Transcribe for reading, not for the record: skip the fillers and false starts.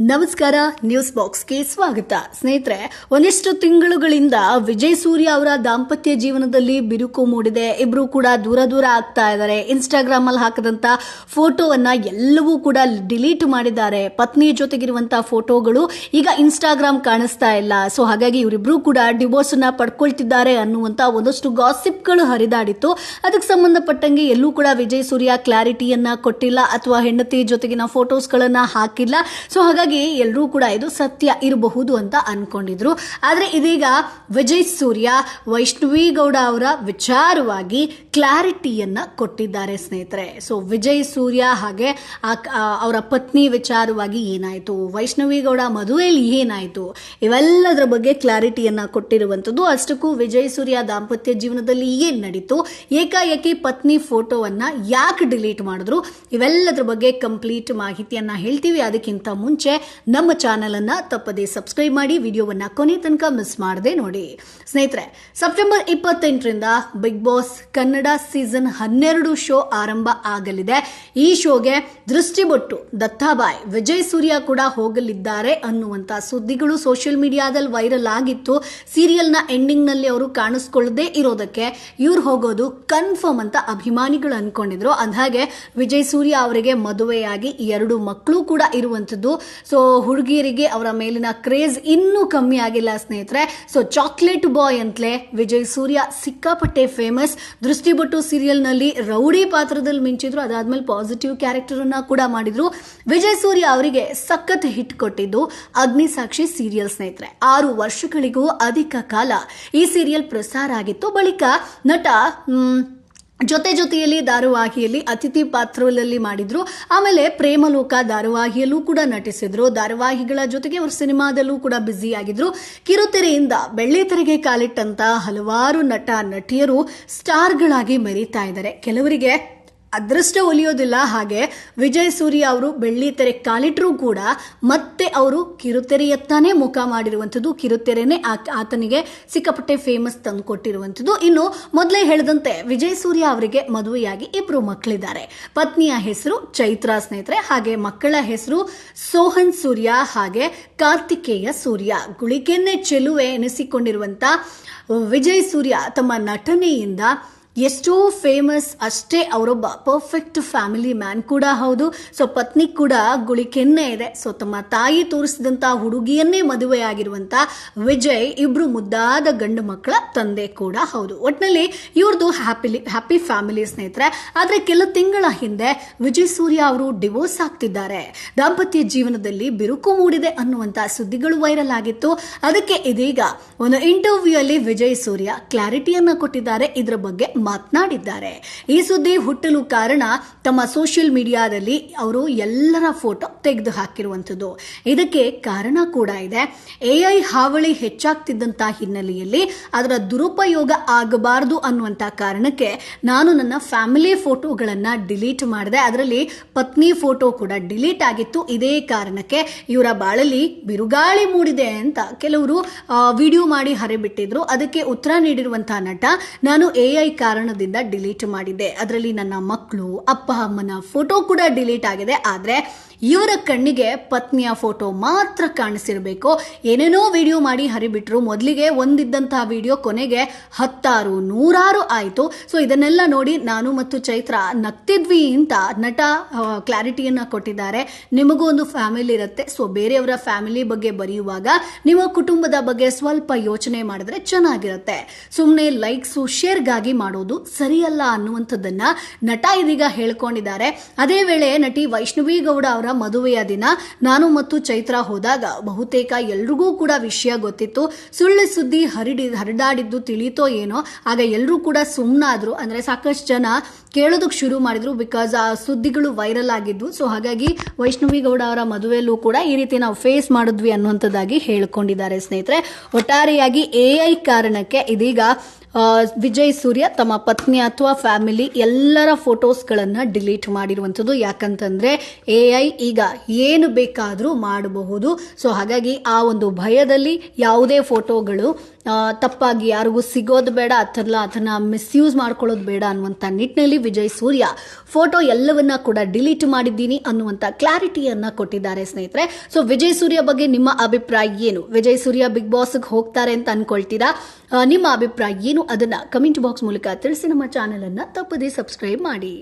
ನಮಸ್ಕಾರ, ನ್ಯೂಸ್ ಬಾಕ್ಸ್ಗೆ ಸ್ವಾಗತ. ಸ್ನೇಹಿತರೆ, ಒಂದಿಷ್ಟು ತಿಂಗಳುಗಳಿಂದ ವಿಜಯ್ ಸೂರ್ಯ ಅವರ ದಾಂಪತ್ಯ ಜೀವನದಲ್ಲಿ ಬಿರುಕು ಮೂಡಿದೆ. ಇಬ್ರು ಕೂಡ ದೂರ ಆಗ್ತಾ ಇದ್ದಾರೆ. ಇನ್ಸ್ಟಾಗ್ರಾಮ್ ಅಲ್ಲಿ ಹಾಕದಂತ ಫೋಟೋವನ್ನ ಎಲ್ಲವೂ ಕೂಡ ಡಿಲೀಟ್ ಮಾಡಿದ್ದಾರೆ. ಪತ್ನಿ ಜೊತೆಗಿರುವಂತಹ ಫೋಟೋಗಳು ಈಗ ಇನ್ಸ್ಟಾಗ್ರಾಮ್ ಕಾಣಿಸ್ತಾ ಇಲ್ಲ. ಸೊ ಹಾಗಾಗಿ ಇವರಿಬ್ರು ಕೂಡ ಡಿವೋರ್ಸ್ ಅನ್ನ ಪಡ್ಕೊಳ್ತಿದ್ದಾರೆ ಅನ್ನುವಂತ ಒಂದಷ್ಟು ಗಾಸಿಪ್ಗಳು ಹರಿದಾಡಿತ್ತು. ಅದಕ್ಕೆ ಸಂಬಂಧಪಟ್ಟಂಗೆ ಎಲ್ಲೂ ಕೂಡ ವಿಜಯ್ ಸೂರ್ಯ ಕ್ಲಾರಿಟಿಯನ್ನ ಕೊಟ್ಟಿಲ್ಲ ಅಥವಾ ಹೆಂಡತಿ ಜೊತೆಗಿನ ಫೋಟೋಸ್ಗಳನ್ನ ಹಾಕಿಲ್ಲ. ಸೊ ಹಾಗಾಗಿ ಎಲ್ಲರೂ ಕೂಡ ಇದು ಸತ್ಯ ಇರಬಹುದು ಅಂತ ಅನ್ಕೊಂಡಿದ್ರು. ಆದ್ರೆ ಇದೀಗ ವಿಜಯ್ ಸೂರ್ಯ ವೈಷ್ಣವಿ ಗೌಡ ಅವರ ವಿಚಾರವಾಗಿ ಕ್ಲಾರಿಟಿಯನ್ನ ಕೊಟ್ಟಿದ್ದಾರೆ ಸ್ನೇಹಿತರೆ. ಸೊ ವಿಜಯ್ ಸೂರ್ಯ ಹಾಗೆ ಅವರ ಪತ್ನಿ ವಿಚಾರವಾಗಿ ಏನಾಯ್ತು, ವೈಷ್ಣವಿ ಗೌಡ ಮದುವೆಯಲ್ಲಿ ಏನಾಯ್ತು, ಇವೆಲ್ಲದರ ಬಗ್ಗೆ ಕ್ಲಾರಿಟಿಯನ್ನ ಕೊಟ್ಟಿರುವಂತದ್ದು. ಅಷ್ಟಕ್ಕೂ ವಿಜಯ್ ಸೂರ್ಯ ದಾಂಪತ್ಯ ಜೀವನದಲ್ಲಿ ಏನ್ ನಡೀತು, ಏಕಾಏಕಿ ಪತ್ನಿ ಫೋಟೋವನ್ನ ಯಾಕೆ ಡಿಲೀಟ್ ಮಾಡಿದ್ರು, ಇವೆಲ್ಲದರ ಬಗ್ಗೆ ಕಂಪ್ಲೀಟ್ ಮಾಹಿತಿಯನ್ನ ಹೇಳ್ತೀವಿ. ಅದಕ್ಕಿಂತ ಮುಂಚೆ ನಮ್ಮ ಚಾನೆಲ್ ಅನ್ನ ತಪ್ಪದೇ ಸಬ್ಸ್ಕ್ರೈಬ್ ಮಾಡಿ, ವಿಡಿಯೋವನ್ನ ಕೊನೆ ತನಕ ಮಿಸ್ ಮಾಡದೆ ನೋಡಿ. ಸ್ನೇಹಿತರೆ, ಸೆಪ್ಟೆಂಬರ್ 28ರಿಂದ Bigg Boss Kannada season 12 show ಆರಂಭ ಆಗಲಿದೆ. ಈ ಶೋಗೆ ದೃಷ್ಟಿಬೊಟ್ಟು ದತ್ತಾಬಾಯ್ ವಿಜಯ್ ಸೂರ್ಯ ಕೂಡ ಹೋಗಲಿದ್ದಾರೆ ಅನ್ನುವಂತ ಸುದ್ದಿಗಳು ಸೋಷಿಯಲ್ ಮೀಡಿಯಾದಲ್ಲಿ ವೈರಲ್ ಆಗಿತ್ತು. ಸೀರಿಯಲ್ನ ಎಂಡಿಂಗ್ ನಲ್ಲಿ ಅವರು ಕಾಣಿಸ್ಕೊಳ್ಳದೆ ಇರೋದಕ್ಕೆ ಇವ್ರು ಹೋಗೋದು ಕನ್ಫರ್ಮ್ ಅಂತ ಅಭಿಮಾನಿಗಳು ಅನ್ಕೊಂಡಿದ್ರು. ಅಂದಾಗೆ ವಿಜಯ್ ಸೂರ್ಯ ಅವರಿಗೆ ಮದುವೆಯಾಗಿ 2 ಮಕ್ಕಳು ಕೂಡ ಇರುವಂತದ್ದು. ಸೊ ಹುಡುಗಿಯರಿಗೆ ಅವರ ಮೇಲಿನ ಕ್ರೇಜ್ ಇನ್ನೂ ಕಮ್ಮಿ ಆಗಿಲ್ಲ ಸ್ನೇಹಿತರೆ. ಸೊ ಚಾಕ್ಲೇಟ್ ಬಾಯ್ ಅಂತಲೇ ವಿಜಯ್ ಸೂರ್ಯ ಸಿಕ್ಕಾಪಟ್ಟೆ ಫೇಮಸ್. ದೃಷ್ಟಿಬೊಟ್ಟು ಸೀರಿಯಲ್ ನಲ್ಲಿ ರೌಡಿ ಪಾತ್ರದಲ್ಲಿ ಮಿಂಚಿದ್ರು. ಅದಾದ್ಮೇಲೆ ಪಾಸಿಟಿವ್ ಕ್ಯಾರೆಕ್ಟರ್ ಅನ್ನ ಕೂಡ ಮಾಡಿದ್ರು. ವಿಜಯ್ ಸೂರ್ಯ ಅವರಿಗೆ ಸಖತ್ ಹಿಟ್ ಕೊಟ್ಟಿದ್ದು ಅಗ್ನಿಸಾಕ್ಷಿ ಸೀರಿಯಲ್ ಸ್ನೇಹಿತರೆ. 6 ವರ್ಷಗಳಿಗೂ ಅಧಿಕ ಕಾಲ ಈ ಸೀರಿಯಲ್ ಪ್ರಸಾರ ಆಗಿತ್ತು. ಬಳಿಕ ನಟ ಜೊತೆಯಲ್ಲಿ ಧಾರಾವಾಹಿಯಲ್ಲಿ ಅತಿಥಿ ಪಾತ್ರದಲ್ಲಿ ಮಾಡಿದ್ರು. ಆಮೇಲೆ ಪ್ರೇಮಲೋಕ ಧಾರಾವಾಹಿಯಲ್ಲೂ ಕೂಡ ನಟಿಸಿದ್ರು. ಧಾರಾವಾಹಿಗಳ ಜೊತೆಗೆ ಅವರು ಸಿನಿಮಾದಲ್ಲೂ ಕೂಡ ಬ್ಯುಸಿ ಆಗಿದ್ರು. ಕಿರುತೆರೆಯಿಂದ ಬೆಳ್ಳಿತೆರೆಗೆ ಕಾಲಿಟ್ಟಂತ ಹಲವಾರು ನಟ ನಟಿಯರು ಸ್ಟಾರ್ಗಳಾಗಿ ಮೆರೀತಾ ಇದ್ದಾರೆ. ಕೆಲವರಿಗೆ ಅದೃಷ್ಟ ಒಲಿಯೋದಿಲ್ಲ. ಹಾಗೆ ವಿಜಯ್ ಸೂರ್ಯ ಅವರು ಬೆಳ್ಳಿತೆರೆ ಕಾಲಿಟ್ರೂ ಕೂಡ ಮತ್ತೆ ಅವರು ಕಿರುತೆರೆಯತ್ತಾನೆ ಮುಖ ಮಾಡಿರುವಂಥದ್ದು. ಕಿರುತೆರೆನೇ ಆತನಿಗೆ ಸಿಕ್ಕಾಪಟ್ಟೆ ಫೇಮಸ್ ತಂದು ಕೊಟ್ಟಿರುವಂಥದ್ದು. ಇನ್ನು ಮೊದಲೇ ಹೇಳಿದಂತೆ ವಿಜಯ್ ಸೂರ್ಯ ಅವರಿಗೆ ಮದುವೆಯಾಗಿ 2 ಮಕ್ಕಳಿದ್ದಾರೆ. ಪತ್ನಿಯ ಹೆಸರು ಚೈತ್ರಾ ಸ್ನೇಹಿತರೆ. ಹಾಗೆ ಮಕ್ಕಳ ಹೆಸರು ಸೋಹನ್ ಸೂರ್ಯ ಹಾಗೆ ಕಾರ್ತಿಕೇಯ ಸೂರ್ಯ. ಗುಳಿಕೆನ್ನೆ ಚೆಲುವೆ ಎನಿಸಿಕೊಂಡಿರುವಂತ ವಿಜಯ್ ಸೂರ್ಯ ತಮ್ಮ ನಟನೆಯಿಂದ ಎಷ್ಟೋ ಫೇಮಸ್, ಅಷ್ಟೇ ಅವರೊಬ್ಬ ಪರ್ಫೆಕ್ಟ್ ಫ್ಯಾಮಿಲಿ ಮ್ಯಾನ್ ಕೂಡ ಹೌದು. ಸೊ ಪತ್ನಿ ಕೂಡ ಗುಳಿಕೆನ್ನೆ ಇದೆ. ಸೊ ತಮ್ಮ ತಾಯಿ ತೋರಿಸಿದಂತ ಹುಡುಗಿಯನ್ನೇ ಮದುವೆಯಾಗಿರುವಂತ ವಿಜಯ್ 2 ಮುದ್ದಾದ ಗಂಡು ಮಕ್ಕಳ ತಂದೆ ಕೂಡ ಹೌದು. ಒಟ್ಟಿನಲ್ಲಿ ಇವ್ರದ್ದು ಹ್ಯಾಪಿ ಫ್ಯಾಮಿಲಿ ಸ್ನೇಹಿತರೆ. ಆದ್ರೆ ಕೆಲ ತಿಂಗಳ ಹಿಂದೆ ವಿಜಯ್ ಸೂರ್ಯ ಅವರು ಡಿವೋರ್ಸ್ ಆಗ್ತಿದ್ದಾರೆ. ದಾಂಪತ್ಯ ಜೀವನದಲ್ಲಿ ಬಿರುಕು ಮೂಡಿದೆ ಅನ್ನುವಂತ ಸುದ್ದಿಗಳು ವೈರಲ್ ಆಗಿತ್ತು. ಅದಕ್ಕೆ ಇದೀಗ ಒಂದು ಇಂಟರ್ವ್ಯೂ ಅಲ್ಲಿ ವಿಜಯ್ ಸೂರ್ಯ ಕ್ಲಾರಿಟಿಯನ್ನ ಕೊಟ್ಟಿದ್ದಾರೆ. ಇದರ ಬಗ್ಗೆ ಮಾತನಾಡಿದ್ದಾರೆ. ಈ ಸುದ್ದಿ ಹುಟ್ಟಲು ಕಾರಣ ತಮ್ಮ ಸೋಷಿಯಲ್ ಮೀಡಿಯಾದಲ್ಲಿ ಅವರು ಎಲ್ಲರ ಫೋಟೋ ತೆಗೆದು ಹಾಕಿರುವಂಥದ್ದು. ಇದಕ್ಕೆ ಕಾರಣ ಕೂಡ ಇದೆ. ಎಐ ಹಾವಳಿ ಹೆಚ್ಚಾಗ್ತಿದ್ದಂತ ಹಿನ್ನೆಲೆಯಲ್ಲಿ ಅದರ ದುರುಪಯೋಗ ಆಗಬಾರದು ಅನ್ನುವಂತ ಕಾರಣಕ್ಕೆ ನಾನು ನನ್ನ ಫ್ಯಾಮಿಲಿ ಫೋಟೋಗಳನ್ನ ಡಿಲೀಟ್ ಮಾಡಿದೆ. ಅದರಲ್ಲಿ ಪತ್ನಿ ಫೋಟೋ ಕೂಡ ಡಿಲೀಟ್ ಆಗಿತ್ತು. ಇದೇ ಕಾರಣಕ್ಕೆ ಇವರ ಬಾಳಲ್ಲಿ ಬಿರುಗಾಳಿ ಮೂಡಿದೆ ಅಂತ ಕೆಲವರು ವಿಡಿಯೋ ಮಾಡಿ ಹರಿಬಿಟ್ಟಿದ್ರು. ಅದಕ್ಕೆ ಉತ್ತರ ನೀಡಿರುವಂತಹ ನಟ, ನಾನು ಎಐ ಕಾರಣದಿಂದ ಡಿಲೀಟ್ ಮಾಡಿದ್ದೆ. ಅದರಲ್ಲಿ ನನ್ನ ಮಕ್ಕಳು ಅಪ್ಪ ಅಮ್ಮನ ಫೋಟೋ ಕೂಡ ಡಿಲೀಟ್ ಆಗಿದೆ. ಆದ್ರೆ ಇವರ ಕಣ್ಣಿಗೆ ಪತ್ನಿಯ ಫೋಟೋ ಮಾತ್ರ ಕಾಣಿಸಿರಬೇಕು. ಏನೇನೋ ವಿಡಿಯೋ ಮಾಡಿ ಹರಿಬಿಟ್ರು. ಮೊದಲಿಗೆ ಒಂದಿದ್ದಂತಹ ವಿಡಿಯೋ ಕೊನೆಗೆ 10 100 ಆಯಿತು. ಸೊ ಇದನ್ನೆಲ್ಲ ನೋಡಿ ನಾನು ಮತ್ತು ಚೈತ್ರ ನಗ್ತಿದ್ವಿ ಅಂತ ನಟ ಕ್ಲಾರಿಟಿಯನ್ನ ಕೊಟ್ಟಿದ್ದಾರೆ. ನಿಮಗೂ ಒಂದು ಫ್ಯಾಮಿಲಿ ಇರುತ್ತೆ. ಸೊ ಬೇರೆಯವರ ಫ್ಯಾಮಿಲಿ ಬಗ್ಗೆ ಬರೆಯುವಾಗ ನಿಮ್ಮ ಕುಟುಂಬದ ಬಗ್ಗೆ ಸ್ವಲ್ಪ ಯೋಚನೆ ಮಾಡಿದ್ರೆ ಚೆನ್ನಾಗಿರುತ್ತೆ. ಸುಮ್ಮನೆ ಲೈಕ್ಸು ಶೇರ್ಗಾಗಿ ಮಾಡೋದು ಸರಿಯಲ್ಲ ಅನ್ನುವಂಥದ್ದನ್ನ ನಟ ಇದೀಗ ಹೇಳ್ಕೊಂಡಿದ್ದಾರೆ. ಅದೇ ವೇಳೆ ನಟಿ ವೈಷ್ಣವಿ ಗೌಡ ಅವರ ಮದುವೆಯ ದಿನ ನಾನು ಮತ್ತು ಚೈತ್ರ ಹೋದಾಗ ಬಹುತೇಕ ಎಲ್ರಿಗೂ ಕೂಡ ವಿಷಯ ಗೊತ್ತಿತ್ತು. ಸುಳ್ಳು ಸುದ್ದಿ ಹರಿದಾಡಿದ್ದು ತಿಳಿತೋ ಏನೋ. ಆಗ ಎಲ್ಲರೂ ಕೂಡ ಸುಮ್ಮನಾದ್ರು. ಅಂದ್ರೆ ಸಾಕಷ್ಟು ಜನ ಕೇಳೋದಕ್ಕೆ ಶುರು ಮಾಡಿದ್ರು. ಬಿಕಾಸ್ ಆ ಸುದ್ದಿಗಳು ವೈರಲ್ ಆಗಿದ್ವು. ಸೊ ಹಾಗಾಗಿ ವೈಷ್ಣವಿ ಗೌಡ ಅವರ ಮದುವೆಯಲ್ಲೂ ಕೂಡ ಈ ರೀತಿ ನಾವು ಫೇಸ್ ಮಾಡಿದ್ವಿ ಅನ್ನುವಂಥದ್ದಾಗಿ ಹೇಳ್ಕೊಂಡಿದ್ದಾರೆ ಸ್ನೇಹಿತರೆ. ಒಟ್ಟಾರೆಯಾಗಿ ಎಐ ಕಾರಣಕ್ಕೆ ಇದೀಗ ವಿಜಯ್ ಸೂರ್ಯ ತಮ್ಮ ಪತ್ನಿ ಅಥವಾ ಫ್ಯಾಮಿಲಿ ಎಲ್ಲರ ಫೋಟೋಸ್ಗಳನ್ನ ಡಿಲೀಟ್ ಮಾಡಿರುವಂಥದ್ದು. ಯಾಕಂತಂದ್ರೆ AI ಈಗ ಏನು ಬೇಕಾದರೂ ಮಾಡಬಹುದು. ಸೊ ಹಾಗಾಗಿ ಆ ಒಂದು ಭಯದಲ್ಲಿ ಯಾವುದೇ ಫೋಟೋಗಳು ತಪ್ಪಾಗಿ ಯಾರಿಗೂ ಸಿಗೋದು ಬೇಡ, ಅದನ್ನ ಮಿಸ್ಯೂಸ್ ಮಾಡ್ಕೊಳ್ಳೋದು ಬೇಡ ಅನ್ನುವಂಥ ನಿಟ್ಟಿನಲ್ಲಿ ವಿಜಯ್ ಸೂರ್ಯ ಫೋಟೋ ಎಲ್ಲವನ್ನ ಕೂಡ ಡಿಲೀಟ್ ಮಾಡಿದ್ದೀನಿ ಅನ್ನುವಂಥ ಕ್ಲಾರಿಟಿಯನ್ನ ಕೊಟ್ಟಿದ್ದಾರೆ ಸ್ನೇಹಿತರೆ. ಸೊ ವಿಜಯ್ ಸೂರ್ಯ ಬಗ್ಗೆ ನಿಮ್ಮ ಅಭಿಪ್ರಾಯ ಏನು? ವಿಜಯ್ ಸೂರ್ಯ ಬಿಗ್ ಬಾಸ್ಗೆ ಹೋಗ್ತಾರೆ ಅಂತ ಅನ್ಕೊಳ್ತೀರಾ? ನಿಮ್ಮ ಅಭಿಪ್ರಾಯ ಏನು? ಅದನ್ನ ಕಮೆಂಟ್ ಬಾಕ್ಸ್ ಮೂಲಕ ತಿಳಿಸಿ. ನಮ್ಮ ಚಾನೆಲ್ ಅನ್ನ ತಪ್ಪದೇ ಸಬ್ಸ್ಕ್ರೈಬ್ ಮಾಡಿ.